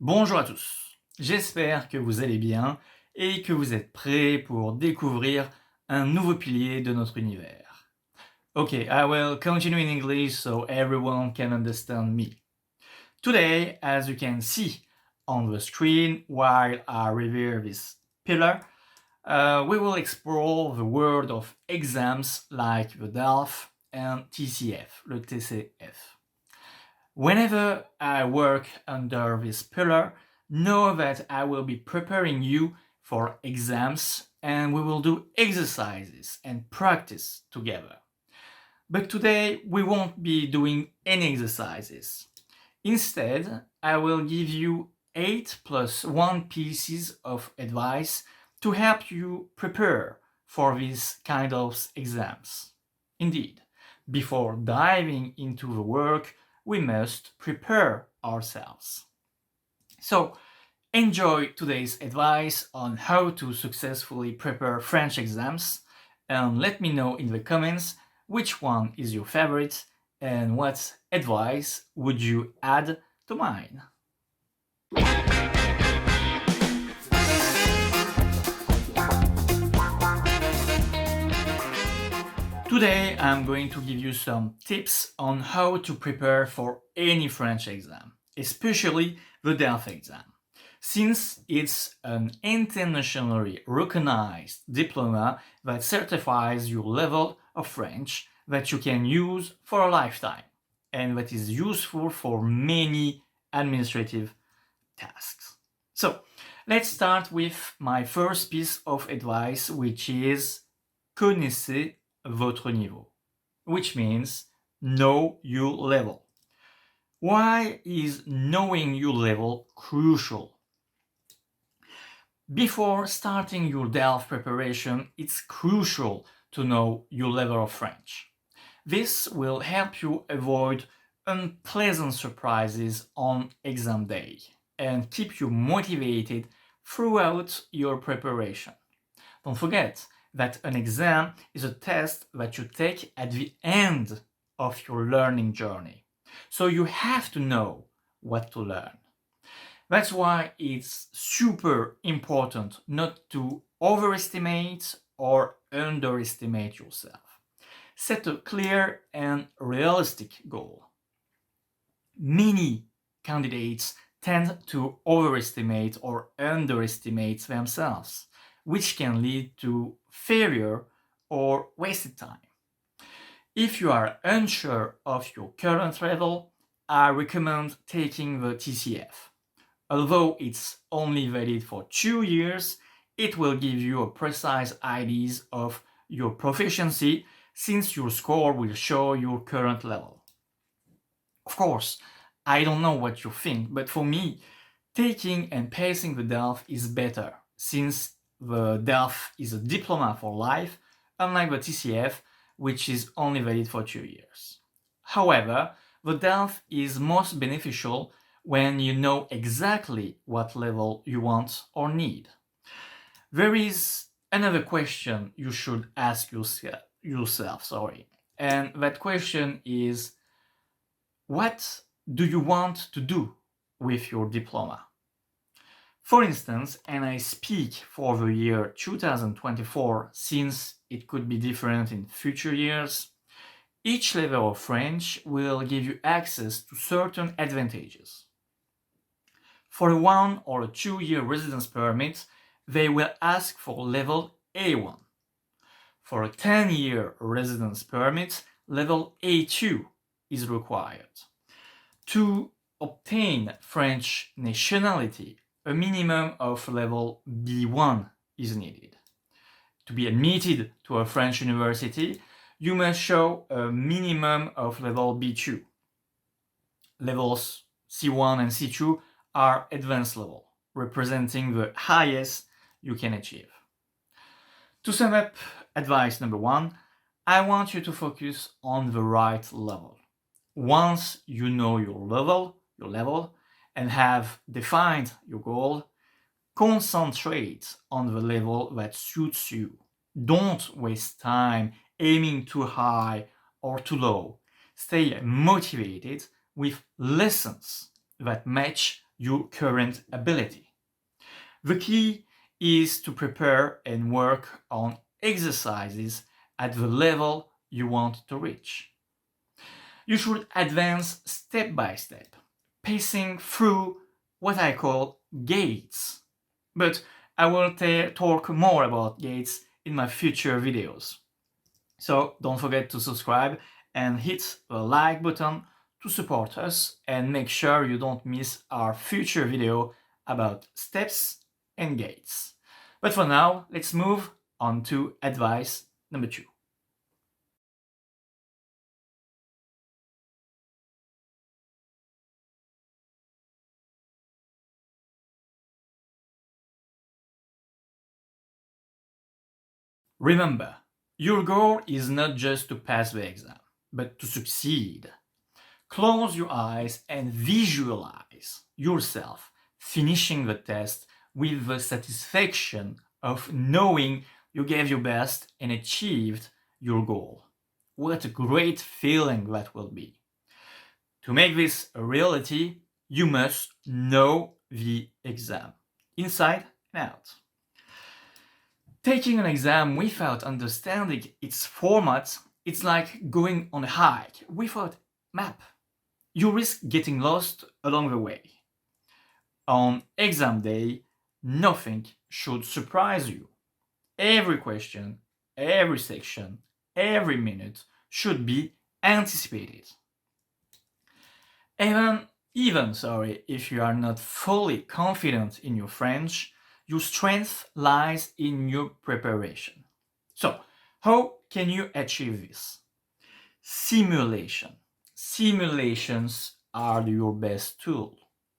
Bonjour à tous, j'espère que vous allez bien et que vous êtes prêts pour découvrir un nouveau pilier de notre univers. Okay, I will continue in English so everyone can understand me. Today, as you can see on the screen while I review this pillar, we will explore the world of exams like the DALF and TCF, le TCF. Whenever I work under this pillar, know that I will be preparing you for exams and we will do exercises and practice together. But today we won't be doing any exercises. Instead, I will give you 8 plus 1 pieces of advice to help you prepare for these kind of exams. Indeed, before diving into the work, we must prepare ourselves. So, enjoy today's advice on how to successfully prepare French exams and let me know in the comments which one is your favorite and what advice would you add to mine. Today I'm going to give you some tips on how to prepare for any French exam, especially the DELF exam, since it's an internationally recognized diploma that certifies your level of French that you can use for a lifetime and that is useful for many administrative tasks. So let's start with my first piece of advice, which is connaissez votre niveau, which means know your level. Why is knowing your level crucial? Before starting your DELF preparation, it's crucial to know your level of French. This will help you avoid unpleasant surprises on exam day and keep you motivated throughout your preparation. Don't forget that an exam is a test that you take at the end of your learning journey. So you have to know what to learn. That's why it's super important not to overestimate or underestimate yourself. Set a clear and realistic goal. Many candidates tend to overestimate or underestimate themselves, which can lead to failure or wasted time. If you are unsure of your current level, I recommend taking the TCF. Although it's only valid for 2 years, it will give you a precise idea of your proficiency since your score will show your current level. Of course, I don't know what you think, but for me, taking and passing the DELF is better since the DELF is a diploma for life, unlike the TCF, which is only valid for 2 years. However, the DELF is most beneficial when you know exactly what level you want or need. There is another question you should ask yourself, and that question is, what do you want to do with your diploma? For instance, and I speak for the year 2024 since it could be different in future years, each level of French will give you access to certain advantages. For a 1 or a 2-year residence permit, they will ask for level A1. For a 10-year residence permit, level A2 is required. To obtain French nationality, a minimum of level B1 is needed. To be admitted to a French university, you must show a minimum of level B2. Levels C1 and C2 are advanced level, representing the highest you can achieve. To sum up advice number 1, I want you to focus on the right level. Once you know your level, and have defined your goal, concentrate on the level that suits you. Don't waste time aiming too high or too low. Stay motivated with lessons that match your current ability. The key is to prepare and work on exercises at the level you want to reach. You should advance step by step, pacing through what I call gates. But I will talk more about gates in my future videos. So don't forget to subscribe and hit the like button to support us, and make sure you don't miss our future video about steps and gates. But for now, let's move on to advice number 2. Remember, your goal is not just to pass the exam, but to succeed. Close your eyes and visualize yourself finishing the test with the satisfaction of knowing you gave your best and achieved your goal. What a great feeling that will be. To make this a reality, you must know the exam, inside and out. Taking an exam without understanding its format, it's like going on a hike without map. You risk getting lost along the way. On exam day, nothing should surprise you. Every question, every section, every minute should be anticipated. Even if you are not fully confident in your French, your strength lies in your preparation. So, how can you achieve this? Simulation. Simulations are your best tool.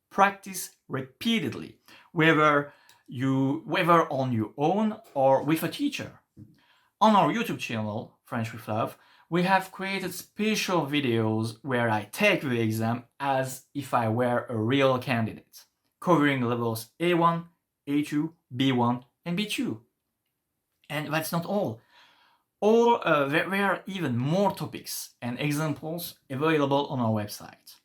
Practice repeatedly, whether on your own or with a teacher. On our YouTube channel, French with Love, we have created special videos where I take the exam as if I were a real candidate, covering levels A1, A2, B1, and B2. And that's not all. There are even more topics and examples available on our website.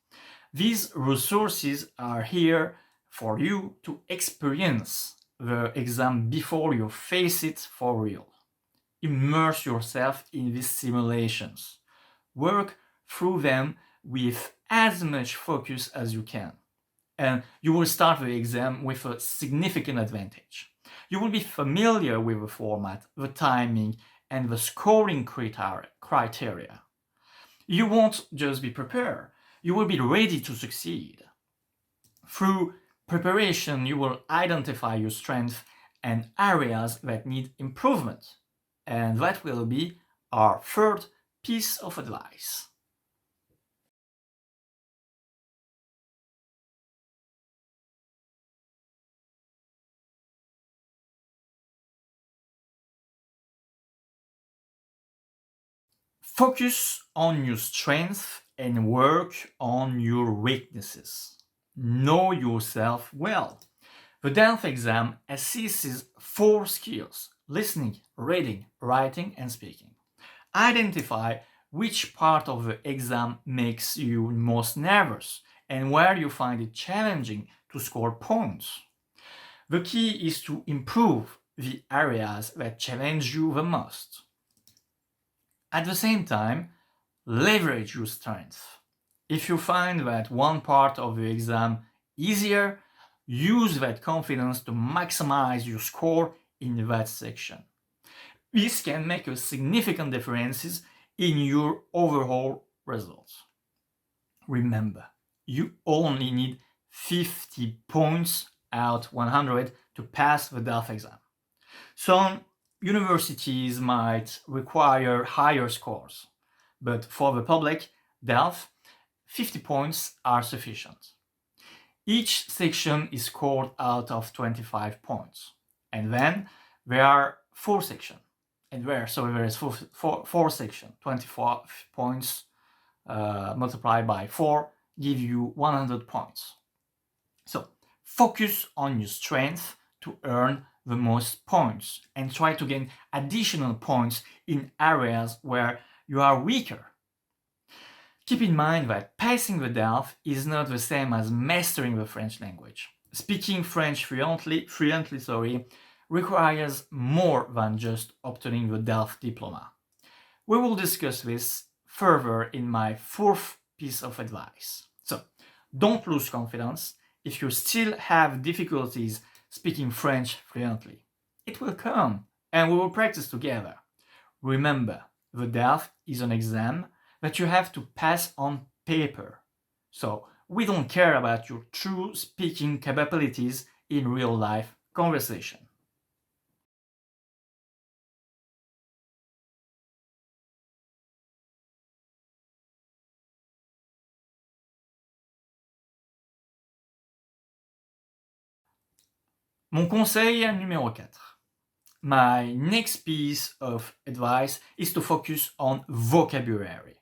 These resources are here for you to experience the exam before you face it for real. Immerse yourself in these simulations. Work through them with as much focus as you can. And you will start the exam with a significant advantage. You will be familiar with the format, the timing, and the scoring criteria. You won't just be prepared, you will be ready to succeed. Through preparation, you will identify your strengths and areas that need improvement. And that will be our third piece of advice. Focus on your strengths and work on your weaknesses. Know yourself well. The DELF exam assesses 4 skills: listening, reading, writing, and speaking. Identify which part of the exam makes you most nervous and where you find it challenging to score points. The key is to improve the areas that challenge you the most. At the same time, leverage your strengths. If you find that one part of the exam easier, use that confidence to maximize your score in that section. This can make a significant difference in your overall results. Remember, you only need 50 points out 100 to pass the DALF exam. Some universities might require higher scores, but for the public DELF, 50 points are sufficient. Each section is scored out of 25 points, and then there are 4 sections. There is 4 sections. 24 points multiplied by 4 give you 100 points. So focus on your strength to earn the most points and try to gain additional points in areas where you are weaker. Keep in mind that passing the DELF is not the same as mastering the French language. Speaking French fluently requires more than just obtaining the DELF diploma. We will discuss this further in my fourth piece of advice. So, don't lose confidence if you still have difficulties speaking French fluently. It will come, and we will practice together. Remember, the DELF is an exam that you have to pass on paper. So, we don't care about your true speaking capabilities in real life conversation. Mon conseil numéro 4. My next piece of advice is to focus on vocabulary.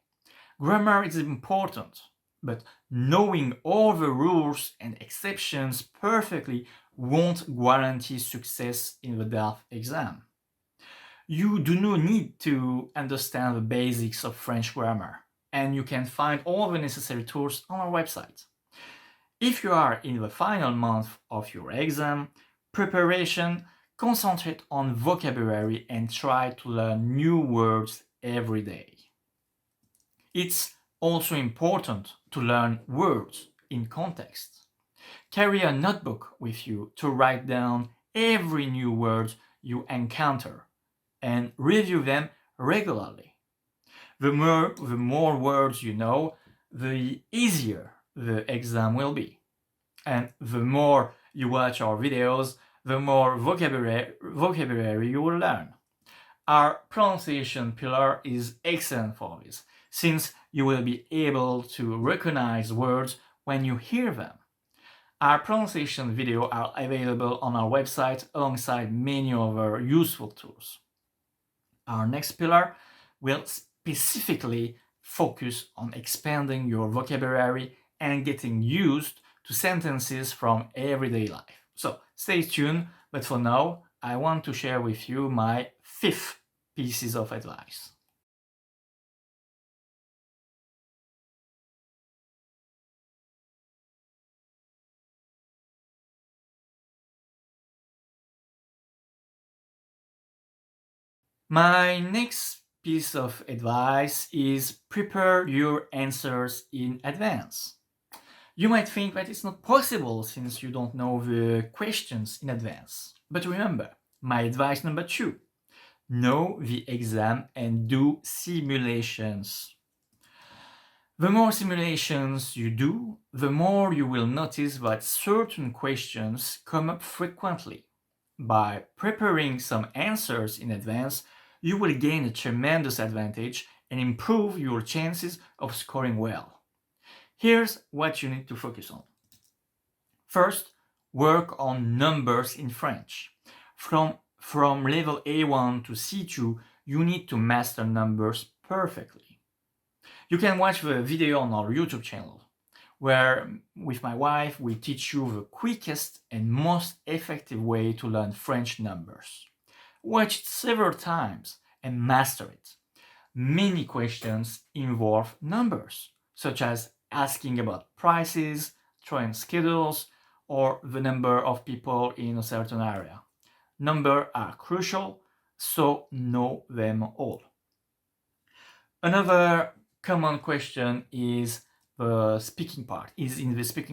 Grammar is important, but knowing all the rules and exceptions perfectly won't guarantee success in the DELF exam. You do not need to understand the basics of French grammar, and you can find all the necessary tools on our website. If you are in the final month of your exam preparation, concentrate on vocabulary and try to learn new words every day. It's also important to learn words in context. Carry a notebook with you to write down every new word you encounter and review them regularly. The more words you know, the easier the exam will be. And the more you watch our videos, the more vocabulary you will learn. Our pronunciation pillar is excellent for this, since you will be able to recognize words when you hear them. Our pronunciation videos are available on our website alongside many other useful tools. Our next pillar will specifically focus on expanding your vocabulary and getting used to sentences from everyday life. So stay tuned, but for now, I want to share with you my fifth pieces of advice. My next piece of advice is prepare your answers in advance. You might think that it's not possible since you don't know the questions in advance. But remember, my advice number 2, know the exam and do simulations. The more simulations you do, the more you will notice that certain questions come up frequently. By preparing some answers in advance, you will gain a tremendous advantage and improve your chances of scoring well. Here's what you need to focus on. First, work on numbers in French. From level A1 to C2, you need to master numbers perfectly. You can watch the video on our YouTube channel, where with my wife we teach you the quickest and most effective way to learn French numbers. Watch it several times and master it. Many questions involve numbers, such as asking about prices, train schedules, or the number of people in a certain area. Numbers are crucial, so know them all. Another common question is in the speaking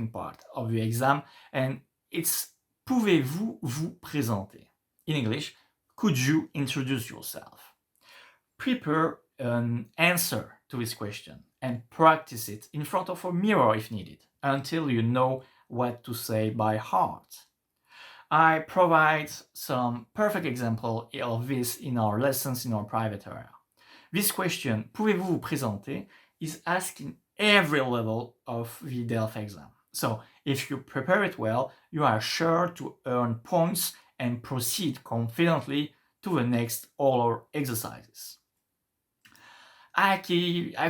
part of the exam, and it's pouvez-vous vous présenter? In English, could you introduce yourself? Prepare an answer to this question and practice it in front of a mirror if needed until you know what to say by heart. I provide some perfect example of this in our lessons in our private area. This question, pouvez-vous vous présenter, is asked in every level of the DELF exam. So if you prepare it well, you are sure to earn points and proceed confidently to the next oral exercises. I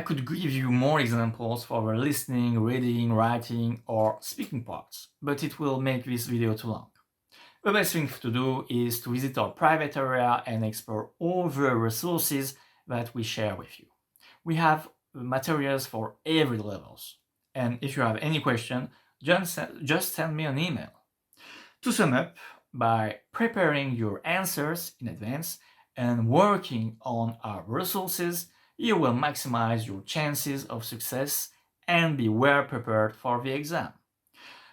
could give you more examples for the listening, reading, writing, or speaking parts, but it will make this video too long. The best thing to do is to visit our private area and explore all the resources that we share with you. We have materials for every levels. And if you have any question, just send me an email. To sum up, by preparing your answers in advance and working on our resources, you will maximize your chances of success and be well prepared for the exam.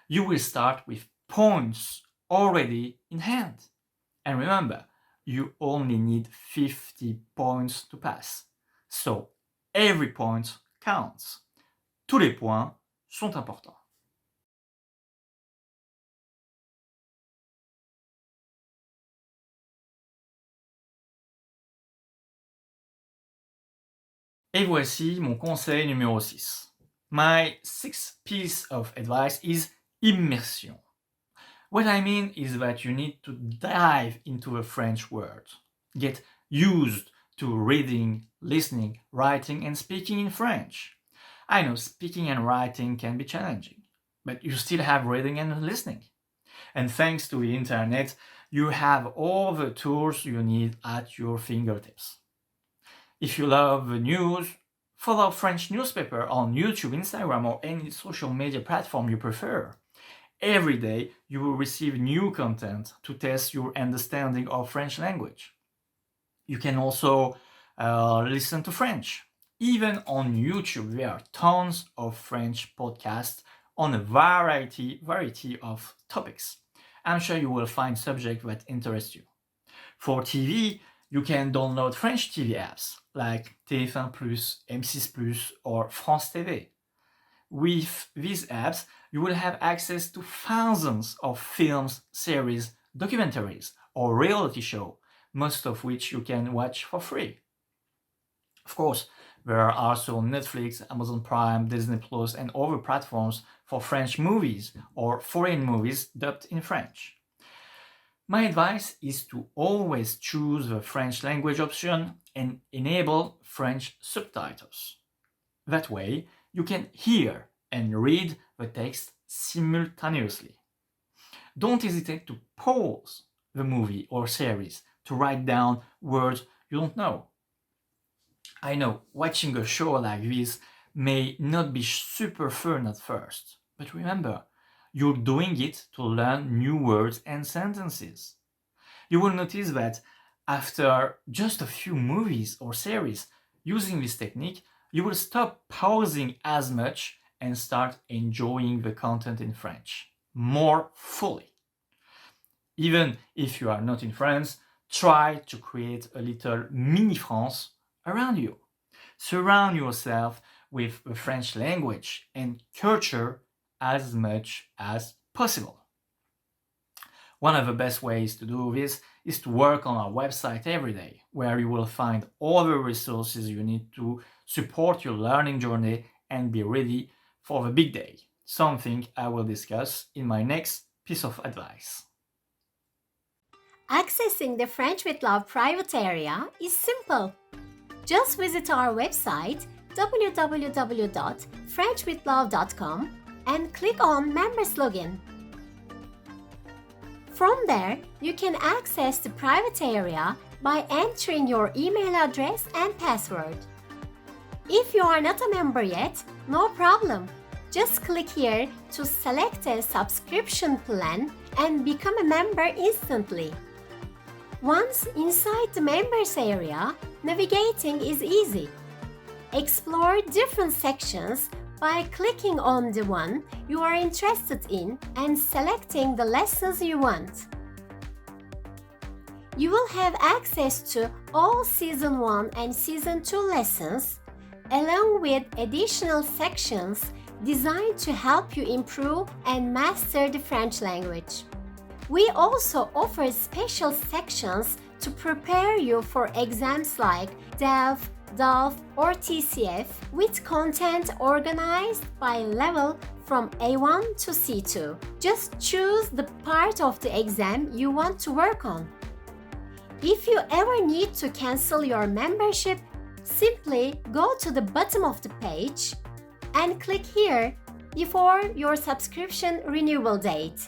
You will start with points already in hand. And remember, you only need 50 points to pass. So, every point counts. Tous les points sont importants. Et voici mon conseil numéro 6. My sixth piece of advice is immersion. What I mean is that you need to dive into the French words. Get used to reading, listening, writing, and speaking in French. I know speaking and writing can be challenging, but you still have reading and listening. And thanks to the internet, you have all the tools you need at your fingertips. If you love the news, follow French newspaper on YouTube, Instagram, or any social media platform you prefer. Every day, you will receive new content to test your understanding of French language. You can also listen to French. Even on YouTube, there are tons of French podcasts on a variety of topics. I'm sure you will find subjects that interest you. For TV, you can download French TV apps like TF1+, M6+, or France TV. With these apps, you will have access to thousands of films, series, documentaries, or reality shows, most of which you can watch for free. Of course, there are also Netflix, Amazon Prime, Disney Plus, and other platforms for French movies or foreign movies dubbed in French. My advice is to always choose the French language option and enable French subtitles. That way, you can hear and read the text simultaneously. Don't hesitate to pause the movie or series to write down words you don't know. I know watching a show like this may not be super fun at first, but remember, you're doing it to learn new words and sentences. You will notice that after just a few movies or series using this technique, you will stop pausing as much and start enjoying the content in French more fully. Even if you are not in France, try to create a little mini France around you. Surround yourself with the French language and culture as much as possible. One of the best ways to do this is to work on our website every day, where you will find all the resources you need to support your learning journey and be ready for the big day, something I will discuss in my next piece of advice. Accessing the French with Love private area is simple. Just visit our website www.frenchwithlove.com and click on Members Login. From there, you can access the private area by entering your email address and password. If you are not a member yet, no problem. Just click here to select a subscription plan and become a member instantly. Once inside the members area, navigating is easy. Explore different sections by clicking on the one you are interested in and selecting the lessons you want. You will have access to all Season 1 and Season 2 lessons, along with additional sections designed to help you improve and master the French language. We also offer special sections to prepare you for exams like DELF, DALF, or TCF with content organized by level from A1 to C2. Just choose the part of the exam you want to work on. If you ever need to cancel your membership, simply go to the bottom of the page and click here before your subscription renewal date.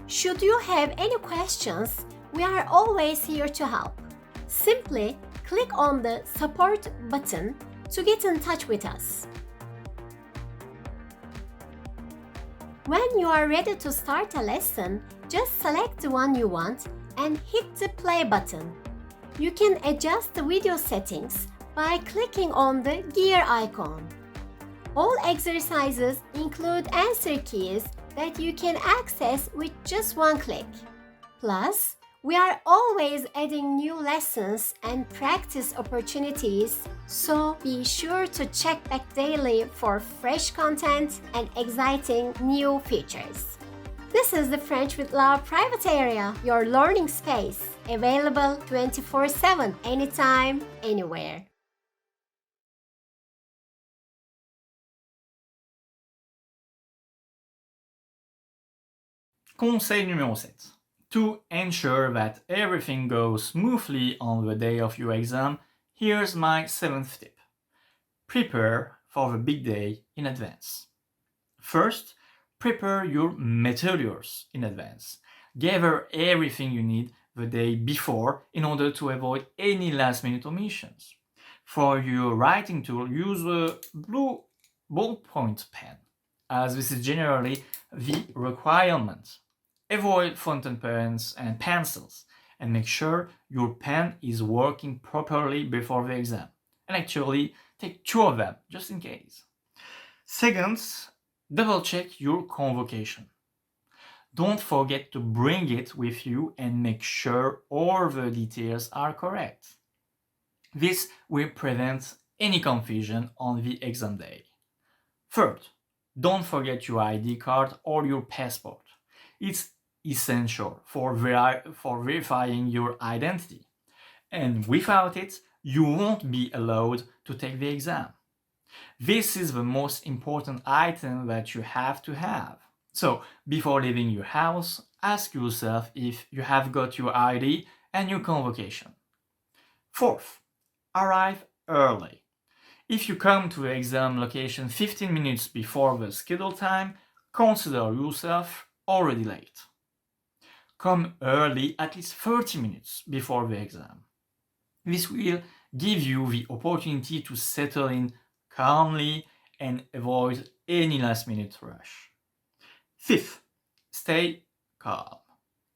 Should you have any questions, we are always here to help. Simply click on the support button to get in touch with us. When you are ready to start a lesson, just select the one you want and hit the play button. You can adjust the video settings by clicking on the gear icon. All exercises include answer keys that you can access with just one click. Plus, we are always adding new lessons and practice opportunities, so be sure to check back daily for fresh content and exciting new features. This is the French with Love private area, your learning space, available 24/7, anytime, anywhere. Conseil numéro 7. To ensure that everything goes smoothly on the day of your exam, here's my 7th tip. Prepare for the big day in advance. First, prepare your materials in advance. Gather everything you need the day before in order to avoid any last-minute omissions. For your writing tool, use a blue ballpoint pen, as this is generally the requirement. Avoid fountain pens and pencils, and make sure your pen is working properly before the exam. And actually, take 2 of them, just in case. Second, double-check your convocation. Don't forget to bring it with you and make sure all the details are correct. This will prevent any confusion on the exam day. Third, don't forget your ID card or your passport. It's essential for verifying your identity. And without it, you won't be allowed to take the exam. This is the most important item that you have to have. So, before leaving your house, ask yourself if you have got your ID and your convocation. Fourth, arrive early. If you come to the exam location 15 minutes before the scheduled time, consider yourself already late. Come early at least 30 minutes before the exam. This will give you the opportunity to settle in calmly and avoid any last-minute rush. Fifth, stay calm.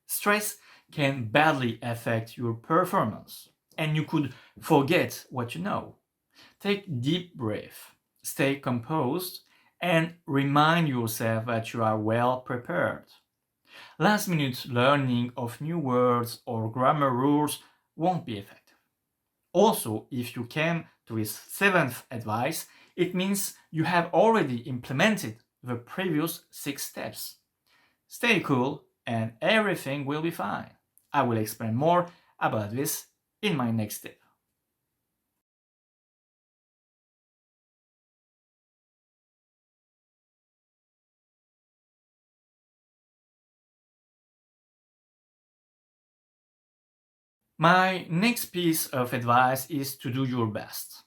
Stress can badly affect your performance, and you could forget what you know. Take deep breath, stay composed, and remind yourself that you are well prepared. Last-minute learning of new words or grammar rules won't be effective. Also, if you came to this 7th advice, it means you have already implemented the previous 6 steps. Stay cool and everything will be fine. I will explain more about this in my next tip. My next piece of advice is to do your best.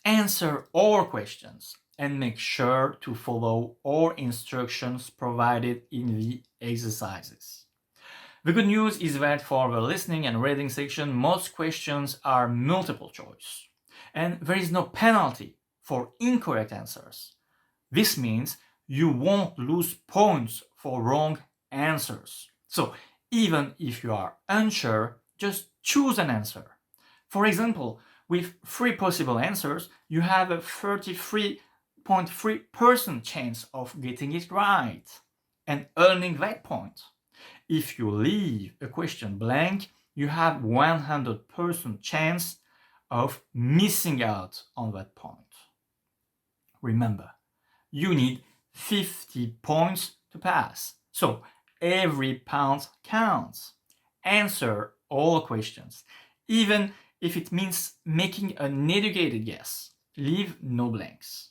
Answer all questions and make sure to follow all instructions provided in the exercises. The good news is that for the listening and reading section, most questions are multiple choice, and there is no penalty for incorrect answers. This means you won't lose points for wrong answers. So even if you are unsure, just choose an answer. For example, with 3 possible answers, you have a 33.3% chance of getting it right and earning that point. If you leave a question blank, you have 100% chance of missing out on that point. Remember, you need 50 points to pass, so every point counts. Answer all questions, even if it means making an educated guess. Leave no blanks.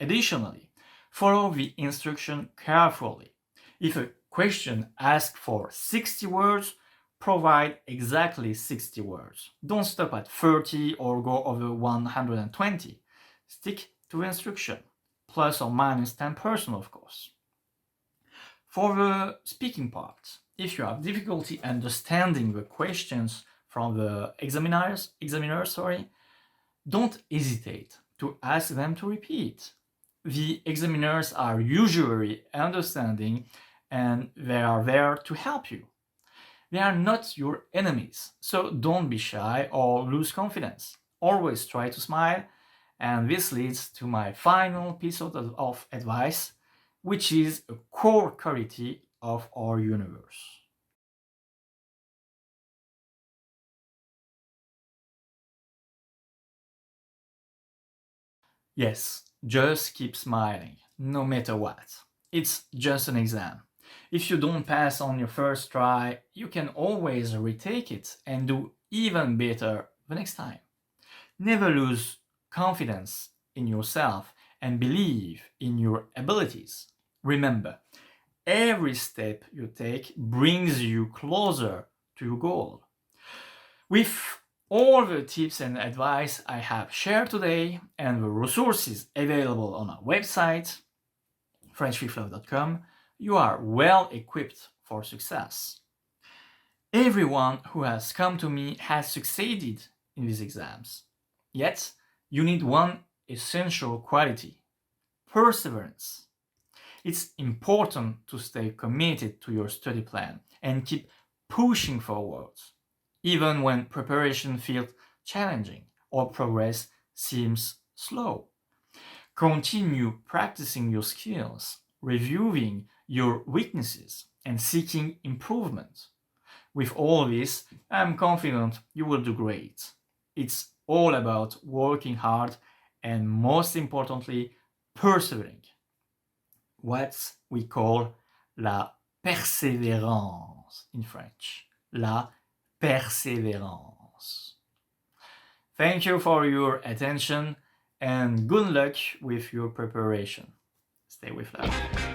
Additionally, follow the instruction carefully. If a question asks for 60 words, provide exactly 60 words. Don't stop at 30 or go over 120. Stick to the instruction, plus or minus 10%, of course. For the speaking part, if you have difficulty understanding the questions from the examiners, don't hesitate to ask them to repeat. The examiners are usually understanding and they are there to help you. They are not your enemies, so don't be shy or lose confidence. Always try to smile, and this leads to my final piece of advice, which is a core quality of our universe. Yes, just keep smiling, no matter what. It's just an exam. If you don't pass on your first try, you can always retake it and do even better the next time. Never lose confidence in yourself and believe in your abilities. Remember, every step you take brings you closer to your goal. With all the tips and advice I have shared today and the resources available on our website, frenchwithlove.com, you are well equipped for success. Everyone who has come to me has succeeded in these exams. Yet, you need one essential quality: perseverance. It's important to stay committed to your study plan and keep pushing forward, even when preparation feels challenging or progress seems slow. Continue practicing your skills, reviewing your weaknesses, and seeking improvement. With all this, I'm confident you will do great. It's all about working hard and, most importantly, persevering. What we call la persévérance in French. La persévérance. Thank you for your attention and good luck with your preparation. Stay with love.